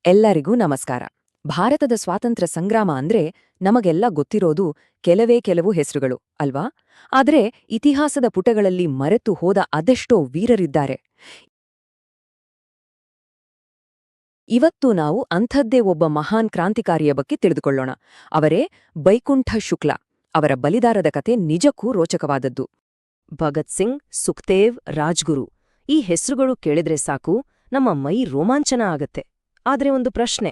ಎಲ್ಲರಿಗೂ ನಮಸ್ಕಾರ. ಭಾರತದ ಸ್ವಾತಂತ್ರ್ಯ ಸಂಗ್ರಾಮ ಅಂದ್ರೆ ನಮಗೆಲ್ಲ ಗೊತ್ತಿರೋದು ಕೆಲವು ಹೆಸರುಗಳು ಅಲ್ವಾ? ಆದ್ರೆ ಇತಿಹಾಸದ ಪುಟಗಳಲ್ಲಿ ಮರೆತು ಹೋದ ಅದೆಷ್ಟೋ ವೀರರಿದ್ದಾರೆ. ಇವತ್ತು ನಾವು ಅಂಥದ್ದೇ ಒಬ್ಬ ಮಹಾನ್ ಕ್ರಾಂತಿಕಾರಿಯ ಬಗ್ಗೆ ತಿಳಿದುಕೊಳ್ಳೋಣ. ಅವರೇ ಬೈಕುಂಠ ಶುಕ್ಲ. ಅವರ ಬಲಿದಾರದ ಕತೆ ನಿಜಕ್ಕೂ ರೋಚಕವಾದದ್ದು. ಭಗತ್ ಸಿಂಗ್, ಸುಖ್ದೇವ್, ರಾಜ್ಗುರು ಈ ಹೆಸರುಗಳು ಕೇಳಿದ್ರೆ ಸಾಕು, ನಮ್ಮ ಮೈ ರೋಮಾಂಚನ ಆಗತ್ತೆ. ಆದ್ರೆ ಒಂದು ಪ್ರಶ್ನೆ,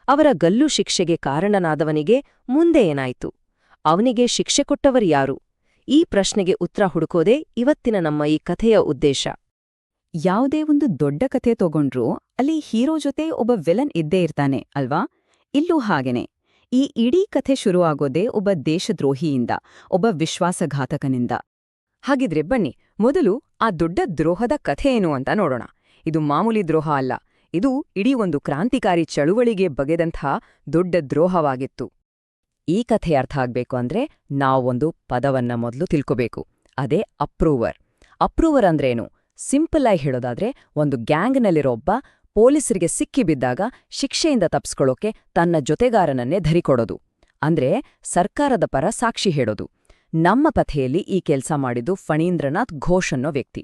ಅವರ ಗಲ್ಲು ಶಿಕ್ಷೆಗೆ ಕಾರಣನಾದವನಿಗೆ ಮುಂದೆ ಏನಾಯ್ತು? ಅವನಿಗೆ ಶಿಕ್ಷೆ ಕೊಟ್ಟವರ್ಯಾರು? ಈ ಪ್ರಶ್ನೆಗೆ ಉತ್ತರ ಹುಡುಕೋದೇ ಇವತ್ತಿನ ನಮ್ಮ ಈ ಕಥೆಯ ಉದ್ದೇಶ. ಯಾವುದೇ ಒಂದು ದೊಡ್ಡ ಕಥೆ ತಗೊಂಡ್ರೂ ಅಲ್ಲಿ ಹೀರೋ ಜೊತೆ ಒಬ್ಬ ವಿಲನ್ ಇದ್ದೇ ಇರ್ತಾನೆ ಅಲ್ವಾ? ಇಲ್ಲೂ ಹಾಗೇನೆ. ಈ ಇಡೀ ಕಥೆ ಶುರುವಾಗೋದೇ ಒಬ್ಬ ದೇಶದ್ರೋಹಿಯಿಂದ, ಒಬ್ಬ ವಿಶ್ವಾಸಘಾತಕನಿಂದ. ಹಾಗಿದ್ರೆ ಬನ್ನಿ, ಮೊದಲು ಆ ದೊಡ್ಡ ದ್ರೋಹದ ಕಥೆ ಏನು ಅಂತ ನೋಡೋಣ. ಇದು ಮಾಮೂಲಿ ದ್ರೋಹ ಅಲ್ಲ, ಇದು ಇಡೀ ಒಂದು ಕ್ರಾಂತಿಕಾರಿ ಚಳುವಳಿಗೆ ಬಗೆದಂಥ ದೊಡ್ಡ ದ್ರೋಹವಾಗಿತ್ತು. ಈ ಕಥೆ ಅರ್ಥ ಆಗ್ಬೇಕು ಅಂದ್ರೆ ನಾವೊಂದು ಪದವನ್ನ ಮೊದಲು ತಿಳ್ಕೋಬೇಕು. ಅದೇ ಅಪ್ರೂವರ್. ಅಪ್ರೂವರ್ ಅಂದ್ರೇನು? ಸಿಂಪಲ್ ಆಗಿ ಹೇಳೋದಾದ್ರೆ, ಒಂದು ಗ್ಯಾಂಗ್ನಲ್ಲಿರೋ ಒಬ್ಬ ಪೊಲೀಸರಿಗೆ ಸಿಕ್ಕಿಬಿದ್ದಾಗ ಶಿಕ್ಷೆಯಿಂದ ತಪ್ಸ್ಕೊಳ್ಳೋಕೆ ತನ್ನ ಜೊತೆಗಾರನನ್ನೇ ಧರಿಕೊಡೋದು. ಅಂದ್ರೆ ಸರ್ಕಾರದ ಪರ ಸಾಕ್ಷಿ ಹೇಳೋದು. ನಮ್ಮ ಕಥೆಯಲ್ಲಿ ಈ ಕೆಲ್ಸ ಮಾಡಿದ್ದು ಫಣೀಂದ್ರನಾಥ್ ಘೋಷ್ ಅನ್ನೋ ವ್ಯಕ್ತಿ.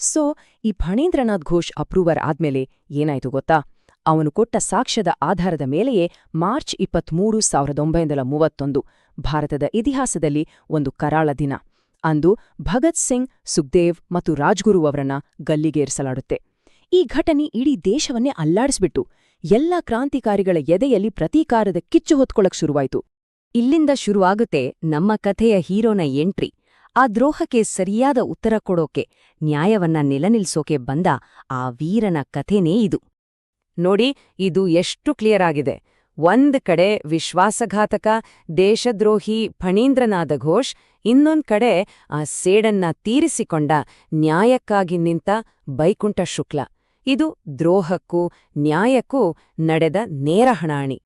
ಸೊ ಈ ಫಣೀಂದ್ರನಾಥ್ ಘೋಷ್ ಅಪ್ರೂವರ್ ಆದ್ಮೇಲೆ ಏನಾಯ್ತು ಗೊತ್ತಾ? ಅವನು ಕೊಟ್ಟ ಸಾಕ್ಷ್ಯದ ಆಧಾರದ ಮೇಲೆಯೇ ಮಾರ್ಚ್ 23, 1931 ಭಾರತದ ಇತಿಹಾಸದಲ್ಲಿ ಒಂದು ಕರಾಳ ದಿನ. ಅಂದು ಭಗತ್ ಸಿಂಗ್, ಸುಖ್ದೇವ್ ಮತ್ತು ರಾಜ್ಗುರು ಅವರನ್ನ ಗಲ್ಲಿಗೇರಿಸಲಾಡುತ್ತೆ. ಈ ಘಟನೆ ಇಡೀ ದೇಶವನ್ನೇ ಅಲ್ಲಾಡಿಸ್ಬಿಟ್ಟು ಎಲ್ಲಾ ಕ್ರಾಂತಿಕಾರಿಗಳ ಎದೆಯಲ್ಲಿ ಪ್ರತೀಕಾರದ ಕಿಚ್ಚು ಹೊತ್ಕೊಳಕ್ ಶುರುವಾಯ್ತು. ಇಲ್ಲಿಂದ ಶುರುವಾಗುತ್ತೆ ನಮ್ಮ ಕಥೆಯ ಹೀರೋನ ಎಂಟ್ರಿ. ಆ ದ್ರೋಹಕ್ಕೆ ಸರಿಯಾದ ಉತ್ತರ ಕೊಡೋಕೆ, ನ್ಯಾಯವನ್ನ ನೆಲನಿಲ್ಸೋಕೆ ಬಂದ ಆ ವೀರನ ಕಥೆನೇ ಇದು. ನೋಡಿ, ಇದು ಎಷ್ಟು ಕ್ಲಿಯರ್ ಆಗಿದೆ. ಒಂದ್ ಕಡೆ ವಿಶ್ವಾಸಘಾತಕ, ದೇಶದ್ರೋಹಿ ಫಣೀಂದ್ರನಾಥ ಘೋಷ್, ಇನ್ನೊಂದ್ ಕಡೆ ಆ ಸೇಡನ್ನ ತೀರಿಸಿಕೊಂಡ, ನ್ಯಾಯಕ್ಕಾಗಿ ನಿಂತ ಬೈಕುಂಠ ಶುಕ್ಲ. ಇದು ದ್ರೋಹಕ್ಕೂ ನ್ಯಾಯಕ್ಕೂ ನಡೆದ ನೇರ ಹಣಾಣಿ.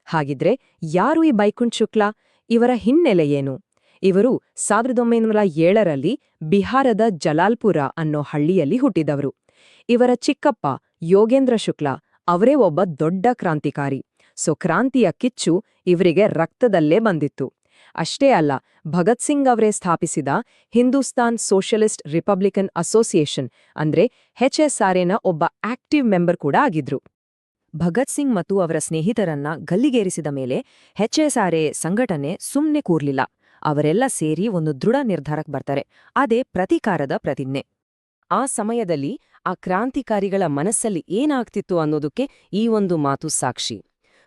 ಹಾಗಿದ್ರೆ ಯಾರು ಈ ಬೈಕುಂಠ ಶುಕ್ಲ? ಇವರ ಹಿನ್ನೆಲೆ ಏನು? ಇವರು 1907ರಲ್ಲಿ ಬಿಹಾರದ ಜಲಾಲ್ಪುರ ಅನ್ನೋ ಹಳ್ಳಿಯಲ್ಲಿ ಹುಟ್ಟಿದವರು. ಇವರ ಚಿಕ್ಕಪ್ಪ ಯೋಗೇಂದ್ರ ಶುಕ್ಲ ಅವರೇ ಒಬ್ಬ ದೊಡ್ಡ ಕ್ರಾಂತಿಕಾರಿ. ಸೊ ಕ್ರಾಂತಿಯ ಕಿಚ್ಚು ಇವರಿಗೆ ರಕ್ತದಲ್ಲೇ ಬಂದಿತ್ತು. ಅಷ್ಟೇ ಅಲ್ಲ, ಭಗತ್ ಸಿಂಗ್ ಅವರೇ ಸ್ಥಾಪಿಸಿದ ಹಿಂದೂಸ್ತಾನ್ ಸೋಷಲಿಸ್ಟ್ ರಿಪಬ್ಲಿಕನ್ ಅಸೋಸಿಯೇಷನ್ ಅಂದ್ರೆ HSRAನ ಒಬ್ಬ ಆಕ್ಟಿವ್ ಮೆಂಬರ್ ಕೂಡ ಆಗಿದ್ರು. ಭಗತ್ ಸಿಂಗ್ ಮತ್ತು ಅವರ ಸ್ನೇಹಿತರನ್ನ ಗಲ್ಲಿಗೇರಿಸಿದ ಮೇಲೆ HSRA ಸಂಘಟನೆ ಸುಮ್ನೆ ಕೂರ್ಲಿಲ್ಲ. ಅವರೆಲ್ಲ ಸೇರಿ ಒಂದು ದೃಢ ನಿರ್ಧಾರಕ್ಕೆ ಬರ್ತಾರೆ. ಅದೇ ಪ್ರತೀಕಾರದ ಪ್ರತಿಜ್ಞೆ. ಆ ಸಮಯದಲ್ಲಿ ಆ ಕ್ರಾಂತಿಕಾರಿಗಳ ಮನಸ್ಸಲ್ಲಿ ಏನಾಗ್ತಿತ್ತು ಅನ್ನೋದಕ್ಕೆ ಈ ಒಂದು ಮಾತು ಸಾಕ್ಷಿ.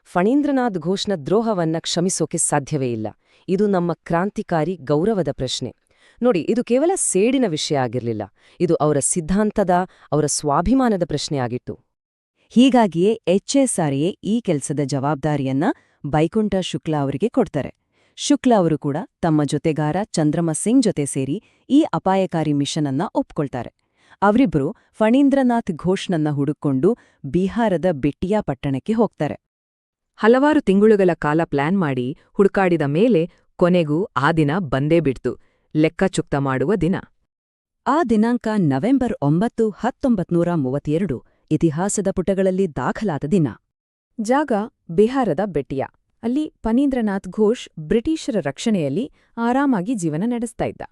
ಫಣೀಂದ್ರನಾಥ್ ಘೋಷ್ನ ದ್ರೋಹವನ್ನ ಕ್ಷಮಿಸೋಕೆ ಸಾಧ್ಯವೇ ಇಲ್ಲ. ಇದು ನಮ್ಮ ಕ್ರಾಂತಿಕಾರಿ ಗೌರವದ ಪ್ರಶ್ನೆ. ನೋಡಿ, ಇದು ಕೇವಲ ಸೇಡಿನ ವಿಷಯ ಆಗಿರ್ಲಿಲ್ಲ. ಇದು ಅವರ ಸಿದ್ಧಾಂತದ, ಅವರ ಸ್ವಾಭಿಮಾನದ ಪ್ರಶ್ನೆಯಾಗಿತ್ತು. ಹೀಗಾಗಿಯೇ HSRA ಈ ಕೆಲ್ಸದ ಜವಾಬ್ದಾರಿಯನ್ನ ಬೈಕುಂಠ ಶುಕ್ಲ ಅವರಿಗೆ ಕೊಡ್ತಾರೆ. ಶುಕ್ಲ ಅವರು ಕೂಡ ತಮ್ಮ ಜೊತೆಗಾರ ಚಂದ್ರಮ ಸಿಂಗ್ ಜೊತೆ ಸೇರಿ ಈ ಅಪಾಯಕಾರಿ ಮಿಷನ್ ಅನ್ನ ಒಪ್ಕೊಳ್ತಾರೆ. ಅವರಿಬ್ರು ಫಣೀಂದ್ರನಾಥ್ ಘೋಷ್ನನ್ನ ಹುಡುಕೊಂಡು ಬಿಹಾರದ ಬೆಟ್ಟಿಯಾ ಪಟ್ಟಣಕ್ಕೆ ಹೋಗ್ತಾರೆ. ಹಲವಾರು ತಿಂಗಳುಗಳ ಕಾಲ ಪ್ಲಾನ್ ಮಾಡಿ ಹುಡುಕಾಡಿದ ಮೇಲೆ ಕೊನೆಗೂ ಆ ದಿನ ಬಂದೇ ಬಿಡ್ತು. ಲೆಕ್ಕಚುಕ್ತ ಮಾಡುವ ದಿನ. ಆ ದಿನಾಂಕ ನವೆಂಬರ್ 9, 1932, ಇತಿಹಾಸದ ಪುಟಗಳಲ್ಲಿ ದಾಖಲಾದ ದಿನ. ಜಾಗ ಬಿಹಾರದ ಬೆಟ್ಟಿಯಾ. ಅಲ್ಲಿ ಫಣೀಂದ್ರನಾಥ್ ಘೋಷ್ ಬ್ರಿಟಿಷರ ರಕ್ಷಣೆಯಲ್ಲಿ ಆರಾಮಾಗಿ ಜೀವನ ನಡೆಸ್ತಾ ಇದ್ದ.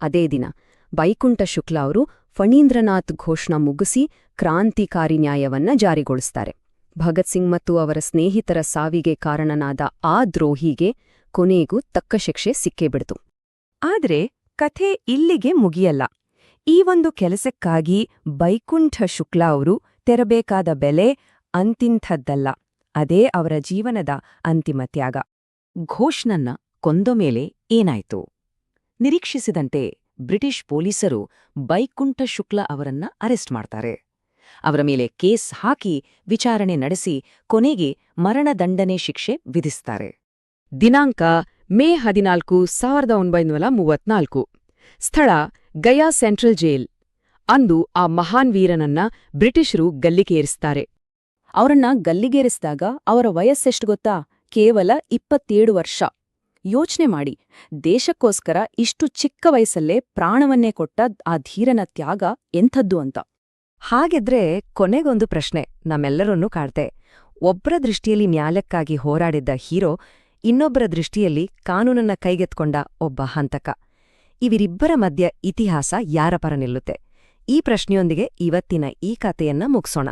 ಅದೇ ದಿನ ಬೈಕುಂಠ ಶುಕ್ಲ ಅವರು ಫಣೀಂದ್ರನಾಥ್ ಘೋಷ್ನ ಮುಗಿಸಿ ಕ್ರಾಂತಿಕಾರಿ ನ್ಯಾಯವನ್ನ ಜಾರಿಗೊಳಿಸ್ತಾರೆ. ಭಗತ್ ಸಿಂಗ್ ಮತ್ತು ಅವರ ಸ್ನೇಹಿತರ ಸಾವಿಗೆ ಕಾರಣನಾದ ಆ ದ್ರೋಹಿಗೆ ಕೊನೆಗೂ ತಕ್ಕ ಶಿಕ್ಷೆ ಸಿಕ್ಕೇ ಬಿಡ್ತು. ಆದ್ರೆ ಕಥೆ ಇಲ್ಲಿಗೆ ಮುಗಿಯಲ್ಲ. ಈ ಒಂದು ಕೆಲಸಕ್ಕಾಗಿ ಬೈಕುಂಠ ಶುಕ್ಲ ಅವರು ತೆರಬೇಕಾದ ಬೆಲೆ ಅಂತಿಂಥದ್ದಲ್ಲ. ಅದೇ ಅವರ ಜೀವನದ ಅಂತಿಮ ತ್ಯಾಗ. ಘೋಷ್ನನ್ನ ಕೊಂದ ಮೇಲೆ ಏನಾಯ್ತು? ನಿರೀಕ್ಷಿಸಿದಂತೆ ಬ್ರಿಟಿಷ್ ಪೊಲೀಸರು ಬೈಕುಂಠ ಶುಕ್ಲ ಅವರನ್ನ ಅರೆಸ್ಟ್ ಮಾಡ್ತಾರೆ. ಅವರ ಮೇಲೆ ಕೇಸ್ ಹಾಕಿ ವಿಚಾರಣೆ ನಡೆಸಿ ಕೊನೆಗೆ ಮರಣದಂಡನೆ ಶಿಕ್ಷೆ ವಿಧಿಸ್ತಾರೆ. ದಿನಾಂಕ ಮೇ 14, 1934. ಸ್ಥಳ ಗಯಾ ಸೆಂಟ್ರಲ್ ಜೈಲ್. ಅಂದು ಆ ಮಹಾನ್ ವೀರನನ್ನ ಬ್ರಿಟಿಷರು ಗಲ್ಲಿಗೇರಿಸ್ತಾರೆ. ಅವರನ್ನ ಗಲ್ಲಿಗೇರಿಸಿದಾಗ ಅವರ ವಯಸ್ಸೆಷ್ಟು ಗೊತ್ತಾ? ಕೇವಲ 27 ವರ್ಷ. ಯೋಚನೆ ಮಾಡಿ, ದೇಶಕ್ಕೋಸ್ಕರ ಇಷ್ಟು ಚಿಕ್ಕ ವಯಸ್ಸಲ್ಲೇ ಪ್ರಾಣವನ್ನೇ ಕೊಟ್ಟ ಆ ಧೀರನ ತ್ಯಾಗ ಎಂಥದ್ದು ಅಂತ. ಹಾಗಿದ್ರೆ ಕೊನೆಗೊಂದು ಪ್ರಶ್ನೆ ನಮ್ಮೆಲ್ಲರನ್ನೂ ಕಾಡ್ತೆ. ಒಬ್ಬರ ದೃಷ್ಟಿಯಲ್ಲಿ ನ್ಯಾಯಕ್ಕಾಗಿ ಹೋರಾಡಿದ್ದ ಹೀರೋ, ಇನ್ನೊಬ್ಬರ ದೃಷ್ಟಿಯಲ್ಲಿ ಕಾನೂನನ್ನ ಕೈಗೆತ್ಕೊಂಡ ಒಬ್ಬ ಹಂತಕ. ಇವರಿಬ್ಬರ ಮಧ್ಯ ಇತಿಹಾಸ ಯಾರ ಪರ ನಿಲ್ಲುತ್ತೆ? ಈ ಪ್ರಶ್ನೆಯೊಂದಿಗೆ ಇವತ್ತಿನ ಈ ಕಥೆಯನ್ನ ಮುಗ್ಸೋಣ.